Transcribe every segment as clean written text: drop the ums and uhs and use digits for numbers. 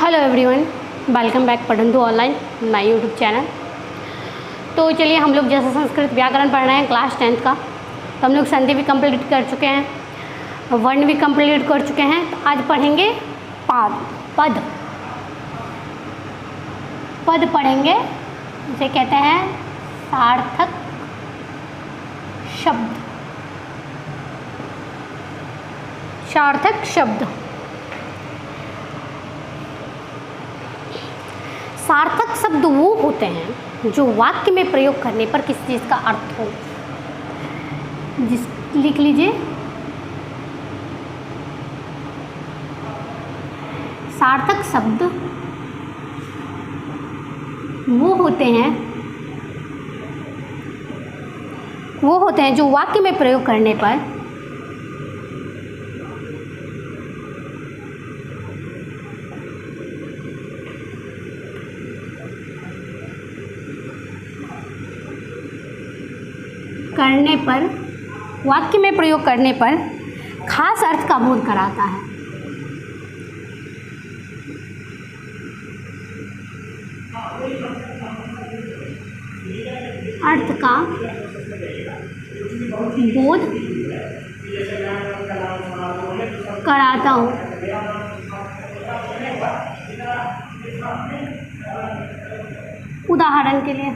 Hello everyone, welcome back Padhantu online my YouTube channel. तो चलिए हम लोग जैसे संस्कृत व्याकरण पढ़ रहे हैं क्लास 10th का, तो हम लोग संधि भी कंप्लीट कर चुके हैं, वर्ण भी कंप्लीट कर चुके हैं। तो आज पढ़ेंगे पद पढ़ेंगे, जिसे कहते हैं सार्थक शब्द। सार्थक शब्द वो होते हैं जो वाक्य में प्रयोग करने पर किसी चीज़ का अर्थ हो। लिख लीजिए, सार्थक शब्द वो होते हैं जो वाक्य में प्रयोग करने पर वाक्य में प्रयोग करने पर खास अर्थ का बोध कराता है। अर्थ का बोध कराता हूँ। उदाहरण के लिए,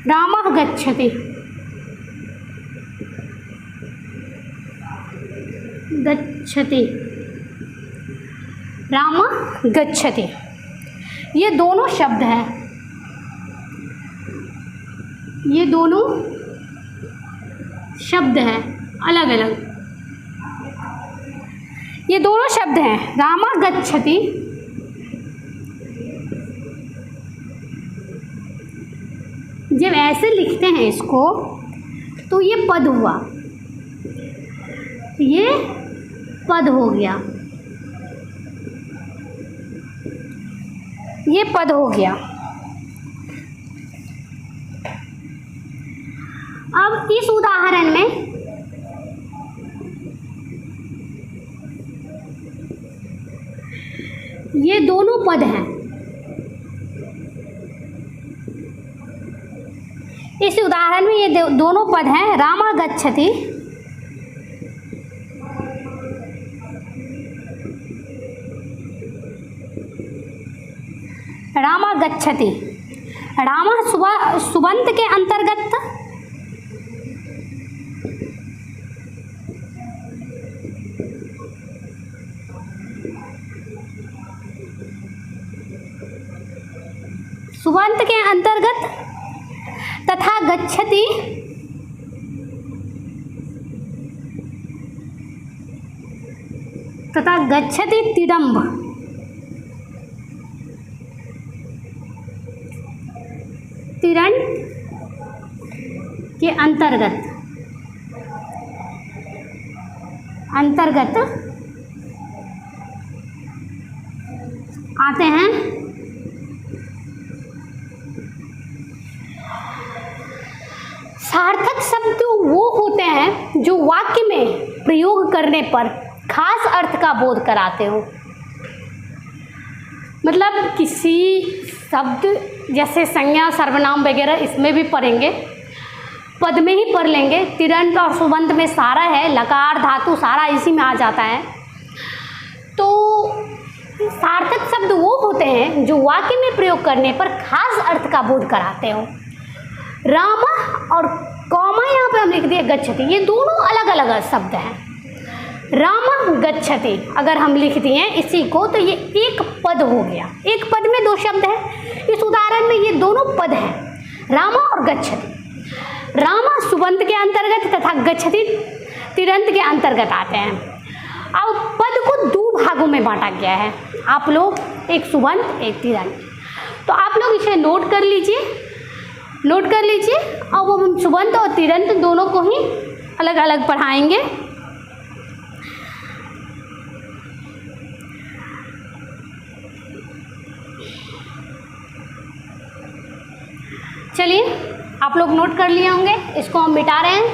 रामः गच्छति, रामः गच्छति, ये दोनों शब्द हैं, अलग अलग। ये दोनों शब्द हैं रामः गच्छति, जब ऐसे लिखते हैं इसको तो ये पद हुआ, ये पद हो गया, ये पद हो गया। अब इस उदाहरण में ये दोनों पद हैं। इस उदाहरण में ये दोनों पद हैं, रामः गच्छति, रामः सुबंत के अंतर्गत तथा गच्छति तिडम्ब, तिरंड के अंतर्गत आते हैं। सार्थक शब्द वो होते हैं जो वाक्य में प्रयोग करने पर खास अर्थ का बोध कराते हो। मतलब किसी शब्द जैसे संज्ञा, सर्वनाम वगैरह इसमें भी पढ़ेंगे, पद में ही पढ़ लेंगे। तिरंत और सुबंत में सारा है, लकार धातु सारा इसी में आ जाता है। तो सार्थक शब्द वो होते हैं जो वाक्य में प्रयोग करने पर खास अर्थ का बोध कराते हो। रामः और कौमा यहाँ पे हम लिख दिए गच्छति, ये दोनों अलग अलग शब्द हैं। रामः गच्छति अगर हम लिख दिए इसी को तो ये एक पद हो गया, एक पद में दो शब्द हैं। इस उदाहरण में ये दोनों पद हैं, रामः और गच्छति। रामः सुबंत के अंतर्गत तथा गच्छति तिरंत के अंतर्गत आते हैं। अब पद को दो भागों में बांटा गया है, आप लोग, एक सुबंत एक तिरंत। तो आप लोग इसे नोट कर लीजिए। अब हम सुबंत और तिरंत दोनों को ही अलग अलग पढ़ाएंगे। चलिए, आप लोग नोट कर लिए होंगे। इसको हम मिटा रहे हैं,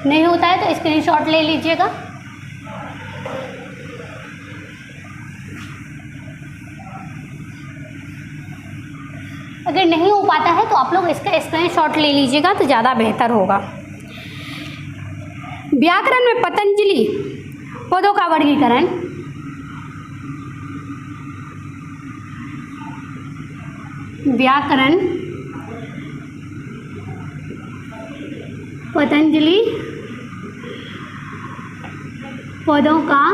नहीं होता है तो स्क्रीनशॉट ले लीजिएगा। अगर नहीं हो पाता है तो आप लोग इसका स्क्रीनशॉट ले लीजिएगा तो ज़्यादा बेहतर होगा। व्याकरण में पतंजलि पदों का वर्गीकरण। व्याकरण पतंजलि पदों का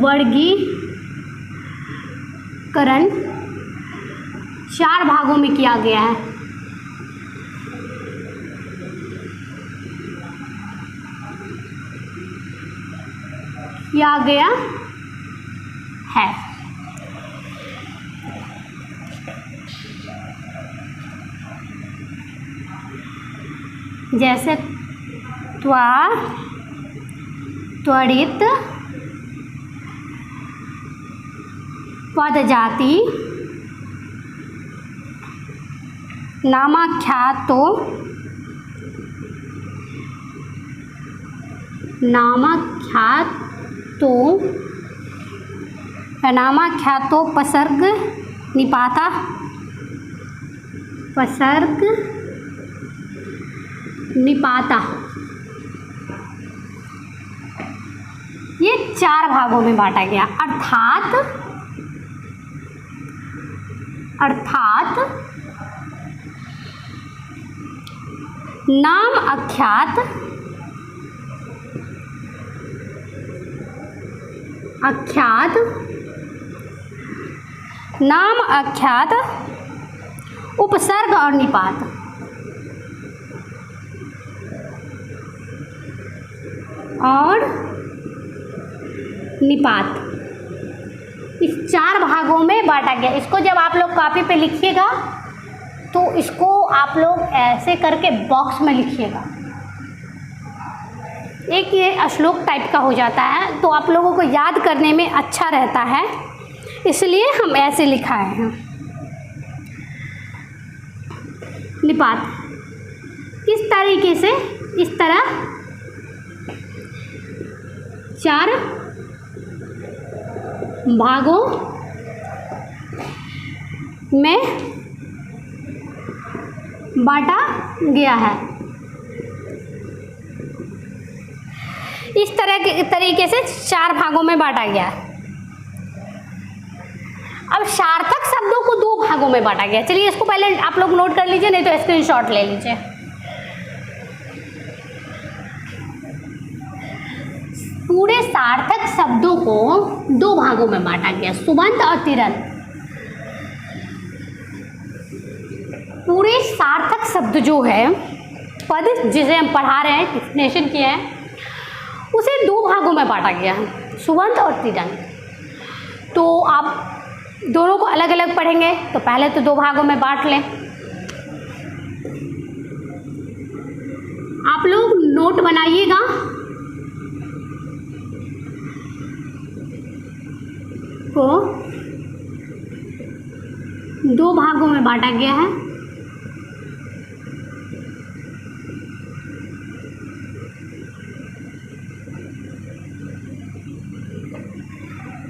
वर्गीकरण 4 भागों में किया गया है। किया गया है। जैसे त्वरित, पदजाति, नामाख्यातो, पसर्ग, निपाता, ये 4 भागों में बांटा गया। अर्थात नाम अख्यात, नाम अख्यात, उपसर्ग और निपात। इस 4 भागों में बांटा गया। इसको जब आप लोग कॉपी पे लिखिएगा तो इसको आप लोग ऐसे करके बॉक्स में लिखिएगा। एक ये श्लोक टाइप का हो जाता है तो आप लोगों को याद करने में अच्छा रहता है, इसलिए हम ऐसे लिखाए हैं। निपात इस तरीके से, इस तरह 4 भागों में बांटा गया है। इस तरह के तरीके से 4 भागों में बांटा गया है। अब सार्थक शब्दों को 2 भागों में बांटा गया। चलिए इसको पहले आप लोग नोट कर लीजिए, नहीं तो स्क्रीनशॉट ले लीजिए। पूरे सार्थक शब्दों को 2 भागों में बांटा गया, सुबंत और तिरंत। पूरे सार्थक शब्द जो है, पद जिसे हम पढ़ा रहे हैं, डेफिनेशन किया है, उसे 2 भागों में बांटा गया है, सुबंत और तिरंत। तो आप दोनों को अलग अलग पढ़ेंगे तो पहले तो 2 भागों में बांट लें। आप लोग नोट बनाइएगा। को 2 भागों में बांटा गया है।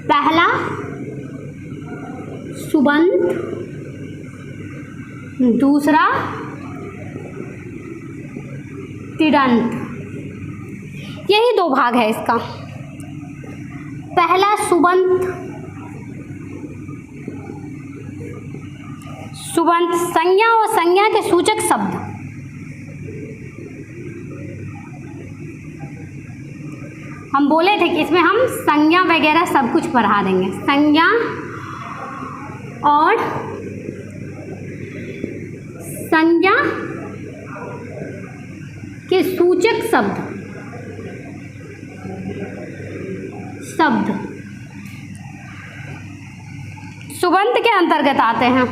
पहला सुबंत, दूसरा तिरंत। यही 2 भाग है इसका। पहला सुबंत, संज्ञा और संज्ञा के सूचक शब्द। हम बोले थे कि इसमें हम संज्ञा वगैरह सब कुछ पढ़ा देंगे। संज्ञा और संज्ञा के सूचक शब्द सुबंत के अंतर्गत आते हैं।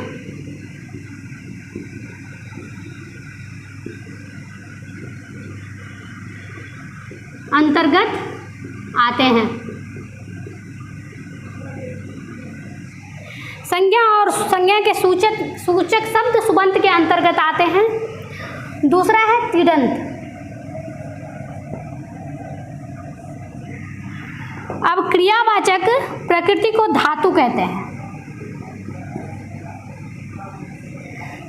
संज्ञा और संज्ञा के सूचक शब्द सुबंत के अंतर्गत आते हैं। दूसरा है तिरंत। अब क्रियावाचक प्रकृति को धातु कहते हैं।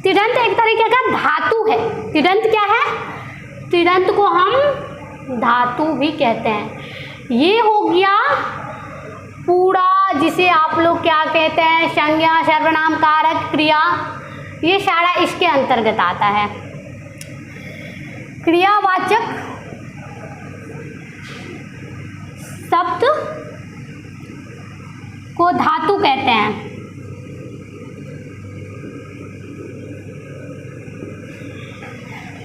तिङन्त एक तरीके का धातु है। तिङन्त क्या है? तिङन्त को हम धातु भी कहते हैं। ये हो गया पूरा, जिसे आप लोग क्या कहते हैं, संज्ञा, सर्वनाम, कारक, क्रिया, ये सारा इसके अंतर्गत आता है। क्रियावाचक शब्द को धातु कहते हैं।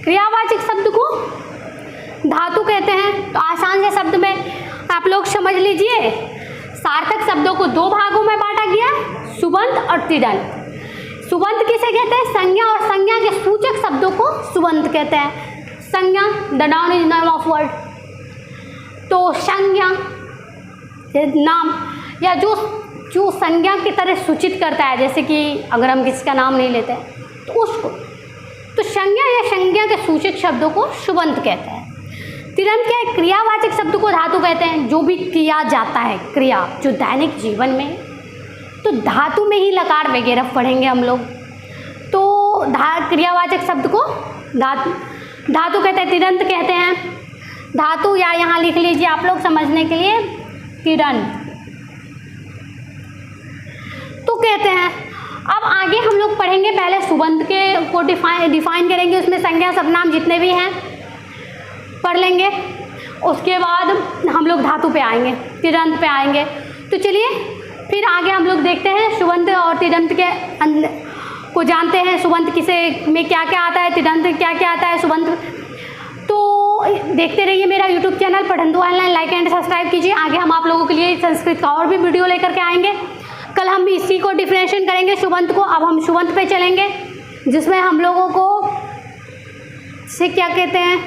क्रियावाचक शब्द को धातु कहते हैं। तो आसान से शब्द में आप लोग समझ लीजिए, सार्थक शब्दों को दो भागों में बांटा गया, सुबंत और तिङन्त। सुबंत किसे कहते हैं? संज्ञा और संज्ञा के सूचक शब्दों को सुबंत कहते हैं। संज्ञा, the noun is name of word. तो संज्ञा नाम या जो संज्ञा की तरह सूचित करता है, जैसे कि अगर हम किसी का नाम नहीं लेते तो उसको, तो संज्ञा या संज्ञा के सूचक शब्दों को सुबंत कहते हैं। तिङन्त क्या है? क्रियावाचक शब्द को धातु कहते हैं। जो भी किया जाता है क्रिया, जो दैनिक जीवन में, तो धातु में ही लकार वगैरह पढ़ेंगे हम लोग। तो क्रियावाचक शब्द को धातु कहते हैं, तिङन्त कहते हैं। धातु या यहाँ लिख लीजिए आप लोग समझने के लिए, तिङन्त तो कहते हैं। अब आगे हम लोग पढ़ेंगे, पहले सुबंत के को डिफाइन करेंगे, उसमें संज्ञा सर्वनाम जितने भी हैं पढ़ लेंगे। उसके बाद हम लोग धातु पे आएंगे, तिङन्त पे आएंगे। तो चलिए फिर आगे हम लोग देखते हैं सुबंत और तिङन्त के को जानते हैं। सुबंत किसे में क्या क्या आता है, तिङन्त क्या क्या आता है सुबंत। तो देखते रहिए मेरा YouTube channel Padhantu online, like and subscribe कीजिए। आगे हम आप लोगों के लिए संस्कृत का और भी वीडियो लेकर के आएंगे। कल हम इसी को डिफरेंशिएट करेंगे सुबंत को। अब हम सुबंत पे चलेंगे, जिसमें हम लोगों को से क्या कहते हैं,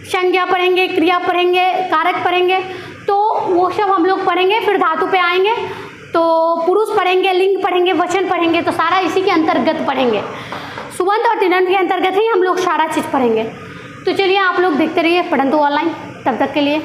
संज्ञा पढ़ेंगे, क्रिया पढ़ेंगे, कारक पढ़ेंगे। तो वो सब हम लोग पढ़ेंगे। फिर धातु पे आएंगे तो पुरुष पढ़ेंगे, लिंग पढ़ेंगे, वचन पढ़ेंगे। तो सारा इसी के अंतर्गत पढ़ेंगे। सुबंत और तिङन्त के अंतर्गत ही हम लोग सारा चीज़ पढ़ेंगे। तो चलिए आप लोग देखते रहिए पढ़न्तु ऑनलाइन। तब तक के लिए